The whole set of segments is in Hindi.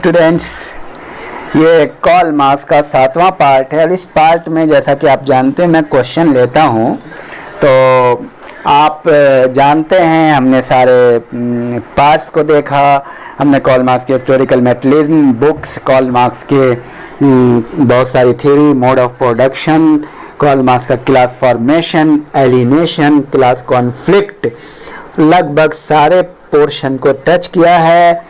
स्टूडेंट्स, ये कॉल मार्क्स का 7वां पार्ट है और इस पार्ट में जैसा कि आप जानते हैं मैं क्वेश्चन लेता हूँ। तो आप जानते हैं हमने सारे पार्ट्स को देखा। हमने कॉल मार्क्स के historical materialism, books, Karl Marx के बहुत सारी theory, mode of production, Karl Marx का class formation, alienation, class conflict, लगभग सारे पोर्शन को टच किया है।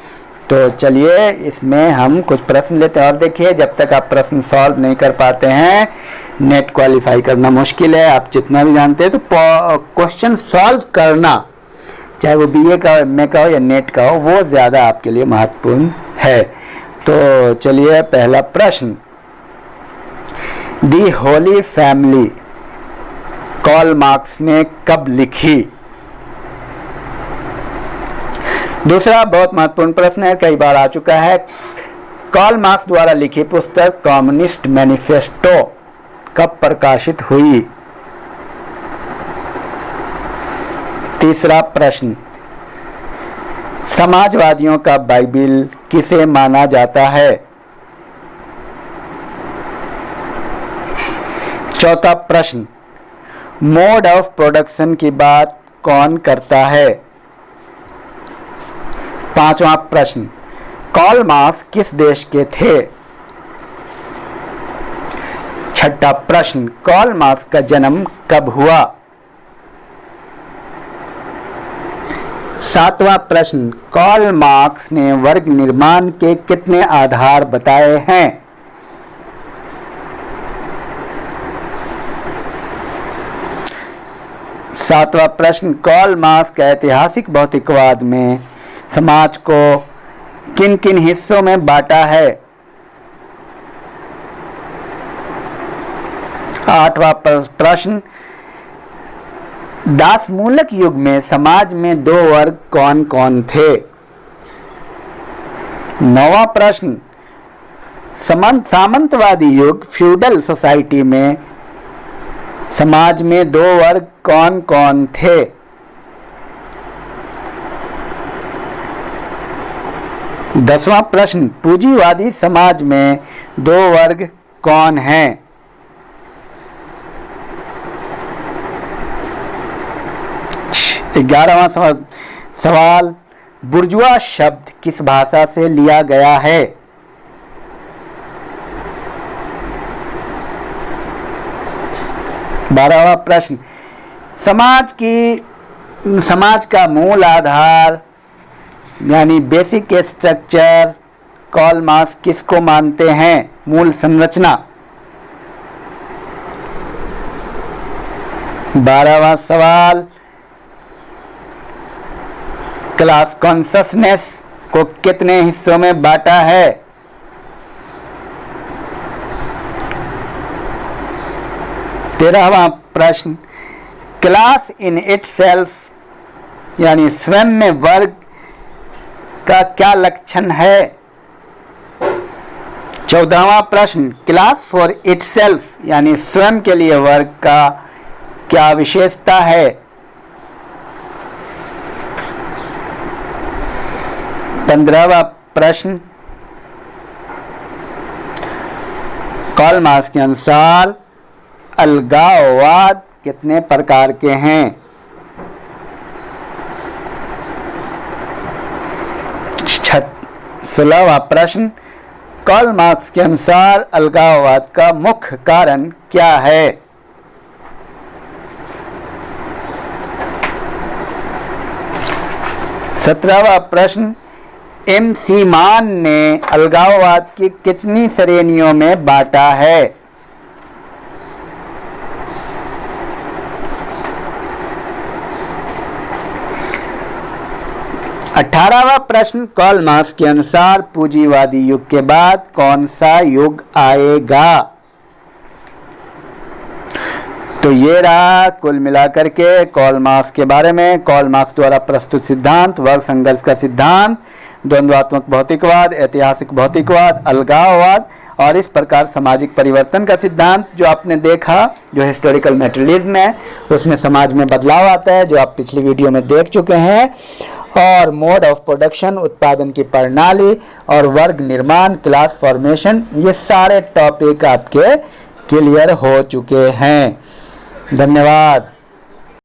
तो चलिए इसमें हम कुछ प्रश्न लेते हैं और देखिए, जब तक आप प्रश्न सॉल्व नहीं कर पाते हैं नेट क्वालिफाई करना मुश्किल है। आप जितना भी जानते हैं तो क्वेश्चन सॉल्व करना, चाहे वो बीए का, एमए का हो या नेट का हो, वो ज़्यादा आपके लिए महत्वपूर्ण है। तो चलिए पहला प्रश्न, दी होली फैमिली कॉल मार्क्स ने कब लिखी? दूसरा बहुत महत्वपूर्ण प्रश्न है, कई बार आ चुका है, कॉल मार्क्स द्वारा लिखी पुस्तक कम्युनिस्ट मैनिफेस्टो कब प्रकाशित हुई? तीसरा प्रश्न, समाजवादियों का बाइबिल किसे माना जाता है? चौथा प्रश्न, मोड ऑफ प्रोडक्शन की बात कौन करता है? पांचवा प्रश्न, कॉल मार्क्स किस देश के थे? छठा प्रश्न, कॉल मार्क्स का जन्म कब हुआ? सातवां प्रश्न, कॉल मार्क्स ने वर्ग निर्माण के कितने आधार बताए हैं? सातवां प्रश्न, कॉल मार्क्स का ऐतिहासिक भौतिकवाद में समाज को किन किन हिस्सों में बांटा है? आठवां प्रश्न, दासमूलक युग में समाज में दो वर्ग कौन कौन थे? नौवां प्रश्न, सामंतवादी युग फ्यूडल सोसाइटी में समाज में दो वर्ग कौन कौन थे? 10वां प्रश्न, पूंजीवादी समाज में दो वर्ग कौन हैं? 11वां सवाल, बुर्जुआ शब्द किस भाषा से लिया गया है? 12वां प्रश्न, समाज का मूल आधार यानी बेसिक स्ट्रक्चर कॉल मार्क्स किसको मानते हैं? मूल संरचना। 12वां सवाल, क्लास कॉन्शसनेस को कितने हिस्सों में बांटा है? 13वां प्रश्न, क्लास इन इटसेल्फ यानी स्वयं में वर्ग का क्या लक्षण है? 14वां प्रश्न, क्लास फॉर इटसेल्फ यानी स्वयं के लिए वर्ग का क्या विशेषता है? 15वां प्रश्न, कॉल मार्क्स के अनुसार अलगाववाद कितने प्रकार के हैं? 16वां प्रश्न, कॉल मार्क्स के अनुसार अलगाववाद का मुख्य कारण क्या है? 17वां प्रश्न, एम.सी. मान ने अलगाववाद की कितनी श्रेणियों में बांटा है? 18वां प्रश्न, कॉल मार्क्स के अनुसार पूंजीवादी युग के बाद कौन सा युग आएगा? तो ये रहा कुल मिलाकर के कॉल मार्क्स के बारे में। कॉल मार्क्स द्वारा प्रस्तुत सिद्धांत, वर्ग संघर्ष का सिद्धांत, द्वंद्वात्मक भौतिकवाद, ऐतिहासिक भौतिकवाद, अलगाववाद और इस प्रकार सामाजिक परिवर्तन का सिद्धांत जो आपने देखा, जो हिस्टोरिकल मेटेरियलिज्म है, उसमें समाज में बदलाव आता है, जो आप पिछली वीडियो में देख चुके हैं। और मोड ऑफ प्रोडक्शन, उत्पादन की प्रणाली और वर्ग निर्माण, क्लास फॉर्मेशन, ये सारे टॉपिक आपके क्लियर हो चुके हैं। धन्यवाद।